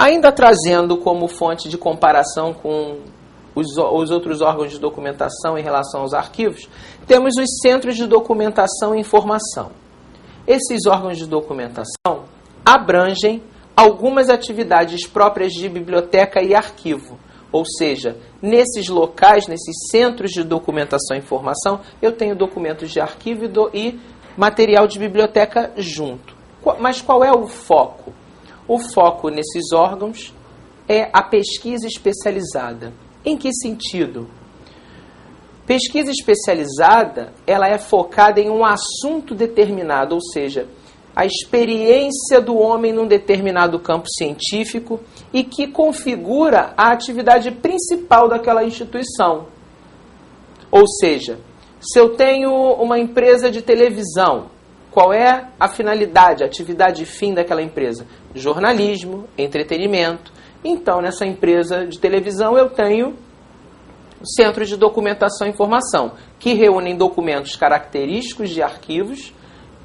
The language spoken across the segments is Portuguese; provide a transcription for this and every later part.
Ainda trazendo como fonte de comparação com os outros órgãos de documentação em relação aos arquivos, temos os centros de documentação e informação. Esses órgãos de documentação abrangem algumas atividades próprias de biblioteca e arquivo, ou seja, nesses locais, nesses centros de documentação e informação, eu tenho documentos de arquivo e material de biblioteca junto. Mas qual é o foco? O foco nesses órgãos é a pesquisa especializada. Em que sentido? Pesquisa especializada, ela é focada em um assunto determinado, ou seja, a experiência do homem num determinado campo científico e que configura a atividade principal daquela instituição. Ou seja, se eu tenho uma empresa de televisão, qual é a finalidade, a atividade fim daquela empresa? Jornalismo, entretenimento. Então, nessa empresa de televisão, eu tenho centros de documentação e informação, que reúnem documentos característicos de arquivos,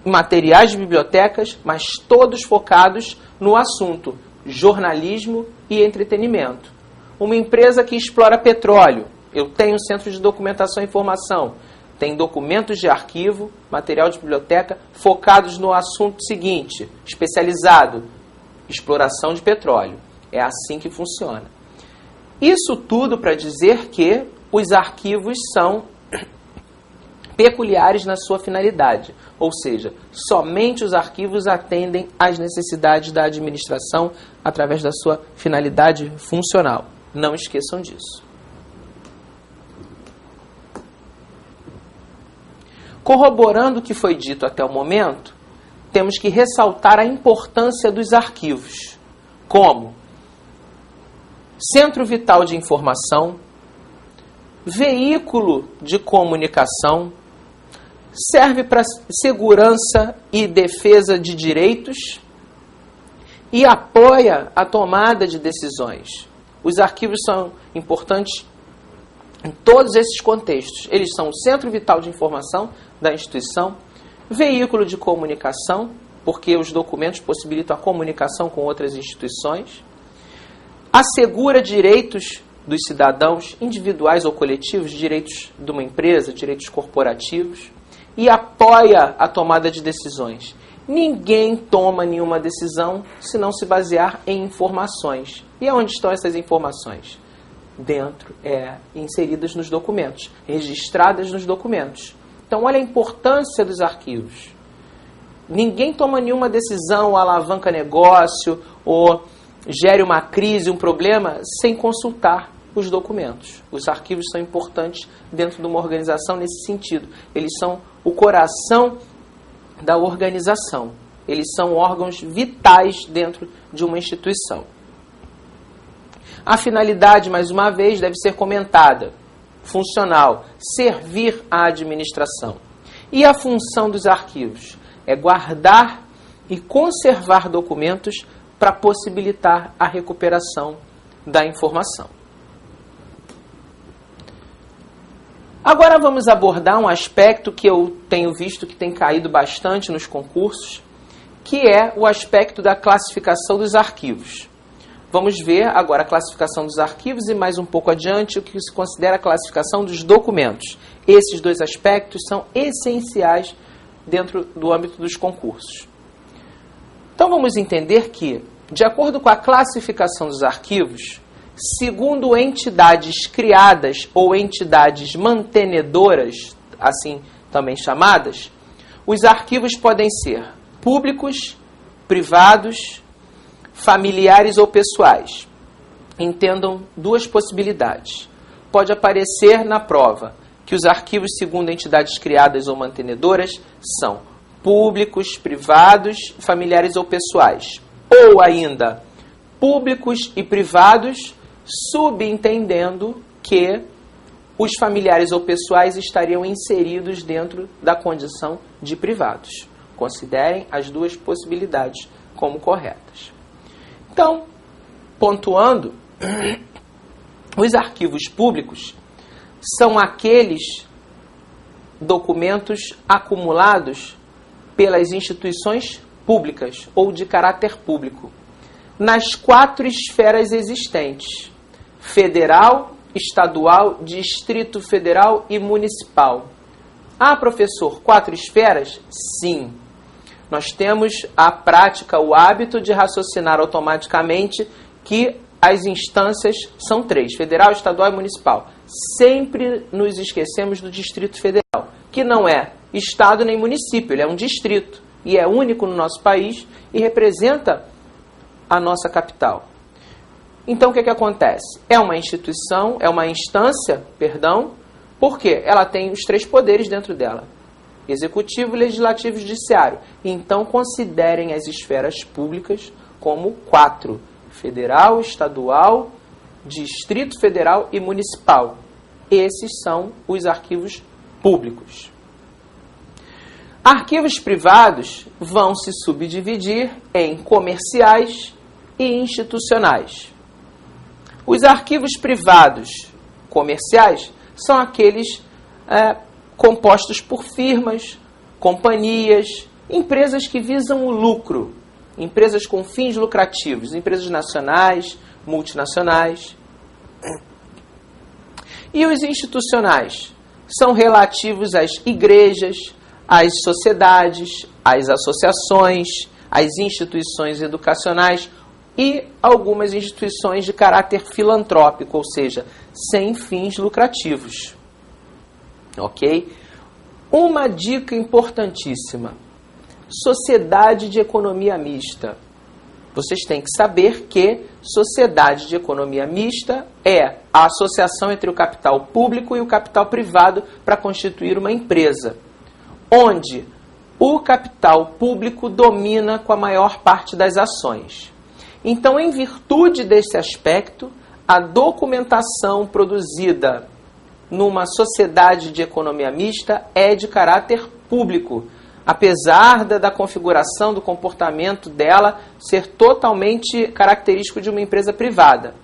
materiais de bibliotecas, mas todos focados no assunto jornalismo e entretenimento. Uma empresa que explora petróleo, eu tenho centros de documentação e informação, tem documentos de arquivo, material de biblioteca, focados no assunto seguinte, especializado, exploração de petróleo. É assim que funciona. Isso tudo para dizer que os arquivos são peculiares na sua finalidade, ou seja, somente os arquivos atendem às necessidades da administração através da sua finalidade funcional. Não esqueçam disso. Corroborando o que foi dito até o momento, temos que ressaltar a importância dos arquivos, como centro vital de informação, veículo de comunicação, serve para segurança e defesa de direitos e apoia a tomada de decisões. Os arquivos são importantes em todos esses contextos. Eles são o centro vital de informação da instituição, veículo de comunicação, porque os documentos possibilitam a comunicação com outras instituições, assegura direitos dos cidadãos, individuais ou coletivos, direitos de uma empresa, direitos corporativos, e apoia a tomada de decisões. Ninguém toma nenhuma decisão se não se basear em informações. E onde estão essas informações? Dentro, inseridas nos documentos, registradas nos documentos. Então, olha a importância dos arquivos. Ninguém toma nenhuma decisão, alavanca negócio, ou gere uma crise, um problema, sem consultar os documentos. Os arquivos são importantes dentro de uma organização nesse sentido. Eles são o coração da organização. Eles são órgãos vitais dentro de uma instituição. A finalidade, mais uma vez, deve ser comentada. Funcional, servir à administração. E a função dos arquivos é guardar e conservar documentos para possibilitar a recuperação da informação. Agora vamos abordar um aspecto que eu tenho visto que tem caído bastante nos concursos, que é o aspecto da classificação dos arquivos. Vamos ver agora a classificação dos arquivos e mais um pouco adiante o que se considera a classificação dos documentos. Esses dois aspectos são essenciais dentro do âmbito dos concursos. Então vamos entender que, de acordo com a classificação dos arquivos, segundo entidades criadas ou entidades mantenedoras, assim também chamadas, os arquivos podem ser públicos, privados, familiares ou pessoais. Entendam duas possibilidades. Pode aparecer na prova que os arquivos, segundo entidades criadas ou mantenedoras, são públicos, privados, familiares ou pessoais. Ou ainda, públicos e privados, subentendendo que os familiares ou pessoais estariam inseridos dentro da condição de privados. Considerem as duas possibilidades como corretas. Então, pontuando, os arquivos públicos são aqueles documentos acumulados pelas instituições públicas ou de caráter público. nas 4 esferas existentes: federal, estadual, Distrito Federal e municipal. Ah, professor, 4 esferas? Sim. Nós temos a prática, o hábito de raciocinar automaticamente que as instâncias são 3, federal, estadual e municipal. Sempre nos esquecemos do Distrito Federal, que não é estado nem município, ele é um distrito e é único no nosso país e representa a nossa capital. Então, o que acontece? É uma instituição, é uma instância, por quê? Ela tem os 3 poderes dentro dela: executivo, legislativo e judiciário. Então, considerem as esferas públicas como 4: federal, estadual, Distrito Federal e municipal. Esses são os arquivos públicos. Arquivos privados vão se subdividir em comerciais e institucionais. Os arquivos privados comerciais são aqueles compostos por firmas, companhias, empresas que visam o lucro, empresas com fins lucrativos, empresas nacionais, multinacionais. E os institucionais são relativos às igrejas, às sociedades, às associações, às instituições educacionais e algumas instituições de caráter filantrópico, ou seja, sem fins lucrativos. Ok? Uma dica importantíssima: sociedade de economia mista. Vocês têm que saber que sociedade de economia mista é a associação entre o capital público e o capital privado para constituir uma empresa, onde o capital público domina com a maior parte das ações. Então, em virtude desse aspecto, a documentação produzida numa sociedade de economia mista é de caráter público, apesar da configuração, do comportamento dela ser totalmente característico de uma empresa privada.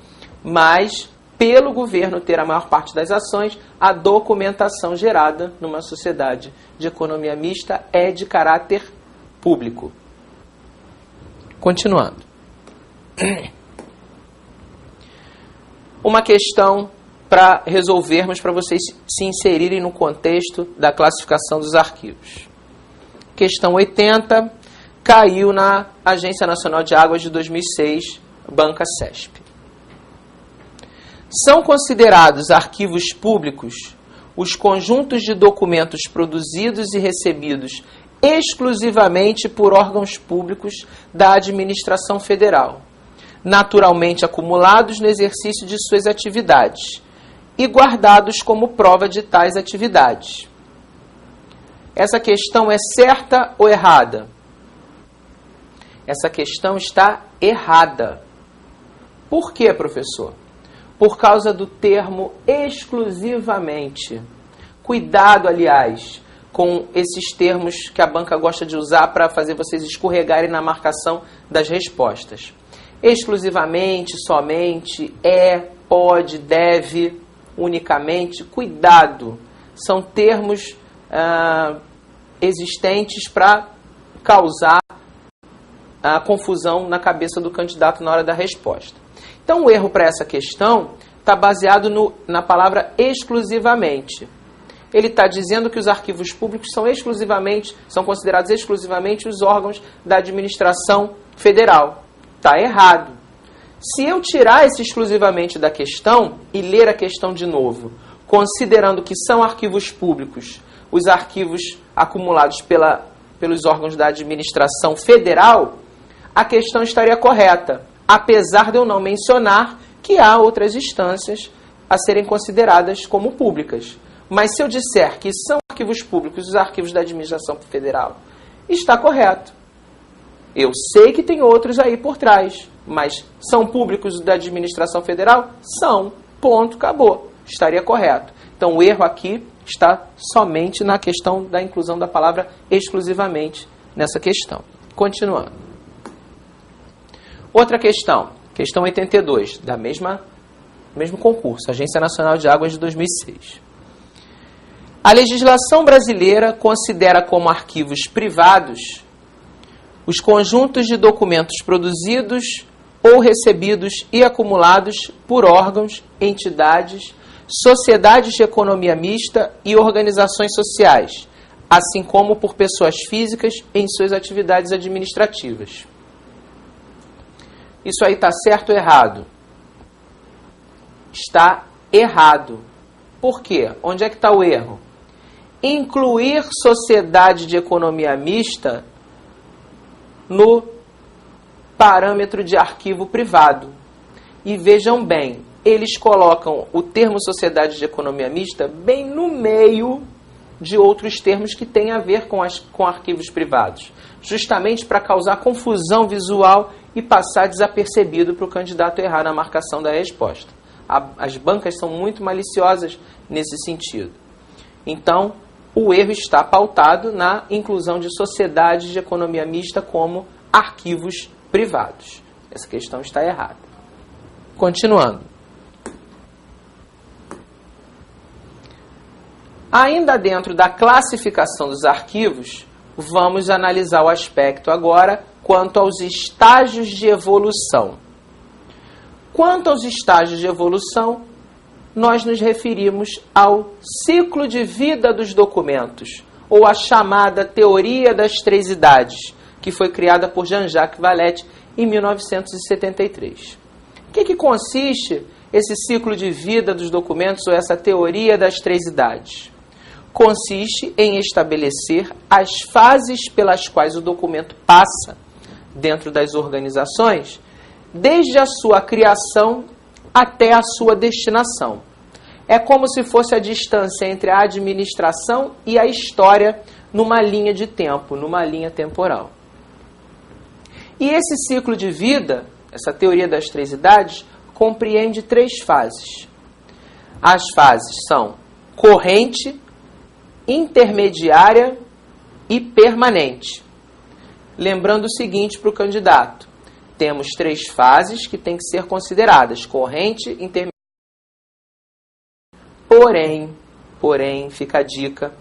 Mas, pelo governo ter a maior parte das ações, a documentação gerada numa sociedade de economia mista é de caráter público. Continuando. Uma questão para resolvermos, para vocês se inserirem no contexto da classificação dos arquivos. Questão 80, caiu na Agência Nacional de Águas de 2006, Banca CESP. São considerados arquivos públicos os conjuntos de documentos produzidos e recebidos exclusivamente por órgãos públicos da administração federal, naturalmente acumulados no exercício de suas atividades e guardados como prova de tais atividades. Essa questão é certa ou errada? Essa questão está errada. Por quê, professor? Por causa do termo exclusivamente. Cuidado, aliás, com esses termos que a banca gosta de usar para fazer vocês escorregarem na marcação das respostas. Exclusivamente, somente, pode, deve, unicamente. Cuidado. São termos existentes para causar a confusão na cabeça do candidato na hora da resposta. Então, o erro para essa questão está baseado na palavra exclusivamente. Ele está dizendo que os arquivos públicos são considerados exclusivamente os órgãos da administração federal. Está errado. Se eu tirar esse exclusivamente da questão e ler a questão de novo, considerando que são arquivos públicos os arquivos acumulados pelos órgãos da administração federal, a questão estaria correta, apesar de eu não mencionar que há outras instâncias a serem consideradas como públicas. Mas se eu disser que são arquivos públicos os arquivos da administração federal, está correto. Eu sei que tem outros aí por trás, mas são públicos da administração federal? São. Ponto, acabou. Estaria correto. Então, o erro aqui está somente na questão da inclusão da palavra exclusivamente nessa questão. Continuando. Outra questão, questão 82, mesmo concurso, Agência Nacional de Águas de 2006. A legislação brasileira considera como arquivos privados os conjuntos de documentos produzidos ou recebidos e acumulados por órgãos, entidades, sociedades de economia mista e organizações sociais, assim como por pessoas físicas em suas atividades administrativas. Isso aí está certo ou errado? Está errado. Por quê? Onde é que está o erro? Incluir sociedade de economia mista no parâmetro de arquivo privado. E vejam bem, eles colocam o termo sociedade de economia mista bem no meio de outros termos que têm a ver com arquivos privados, justamente para causar confusão visual e passar desapercebido para o candidato errar na marcação da resposta. As bancas são muito maliciosas nesse sentido. Então, o erro está pautado na inclusão de sociedades de economia mista como arquivos privados. Essa questão está errada. Continuando. Ainda dentro da classificação dos arquivos, vamos analisar o aspecto agora quanto aos estágios de evolução. Quanto aos estágios de evolução, nós nos referimos ao ciclo de vida dos documentos, ou a chamada teoria das 3 idades, que foi criada por Jean-Jacques Vallée em 1973. O que consiste esse ciclo de vida dos documentos, ou essa teoria das 3 idades? Consiste em estabelecer as fases pelas quais o documento passa dentro das organizações, desde a sua criação até a sua destinação. É como se fosse a distância entre a administração e a história numa linha de tempo, numa linha temporal. E esse ciclo de vida, essa teoria das 3 idades, compreende 3 fases. As fases são corrente, intermediária e permanente. Lembrando o seguinte para o candidato: temos 3 fases que têm que ser consideradas: corrente, intermediária. Porém, fica a dica,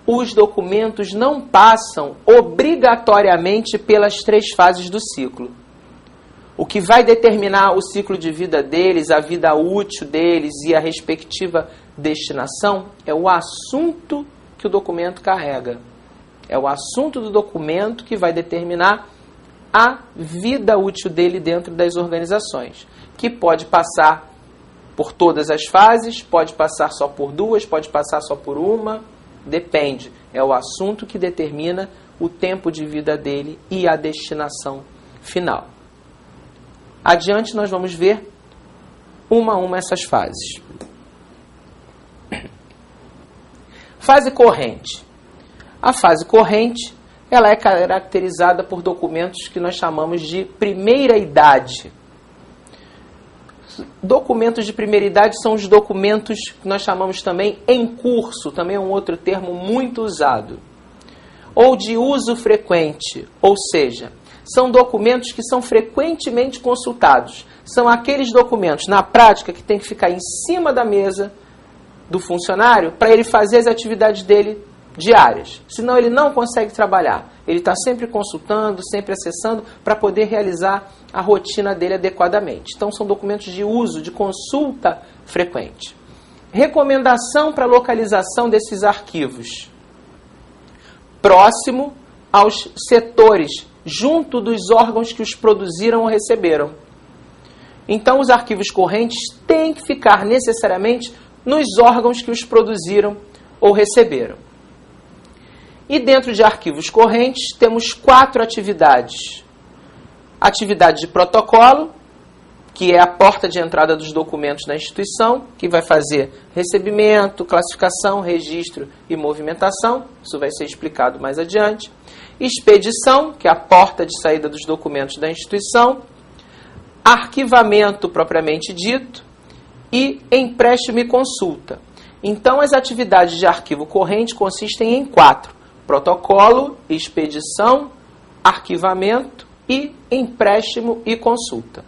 os documentos não passam obrigatoriamente pelas 3 fases do ciclo. O que vai determinar o ciclo de vida deles, a vida útil deles e a respectiva destinação é o assunto que o documento carrega. É o assunto do documento que vai determinar a vida útil dele dentro das organizações, que pode passar por todas as fases, pode passar só por 2, pode passar só por uma, depende. É o assunto que determina o tempo de vida dele e a destinação final. Adiante nós vamos ver uma a uma essas fases. Fase corrente. A fase corrente, ela é caracterizada por documentos que nós chamamos de primeira idade. Documentos de primeira idade são os documentos que nós chamamos também em curso, também é um outro termo muito usado. Ou de uso frequente, ou seja, são documentos que são frequentemente consultados. São aqueles documentos, na prática, que tem que ficar em cima da mesa do funcionário para ele fazer as atividades dele diárias. Senão ele não consegue trabalhar. Ele está sempre consultando, sempre acessando para poder realizar a rotina dele adequadamente. Então são documentos de uso, de consulta frequente. Recomendação para localização desses arquivos. Próximo aos setores, junto dos órgãos que os produziram ou receberam. Então, os arquivos correntes têm que ficar necessariamente nos órgãos que os produziram ou receberam. E dentro de arquivos correntes, temos 4 atividades. Atividade de protocolo, que é a porta de entrada dos documentos na instituição, que vai fazer recebimento, classificação, registro e movimentação. Isso vai ser explicado mais adiante. Expedição, que é a porta de saída dos documentos da instituição. Arquivamento, propriamente dito. E empréstimo e consulta. Então, as atividades de arquivo corrente consistem em 4. Protocolo, expedição, arquivamento e empréstimo e consulta.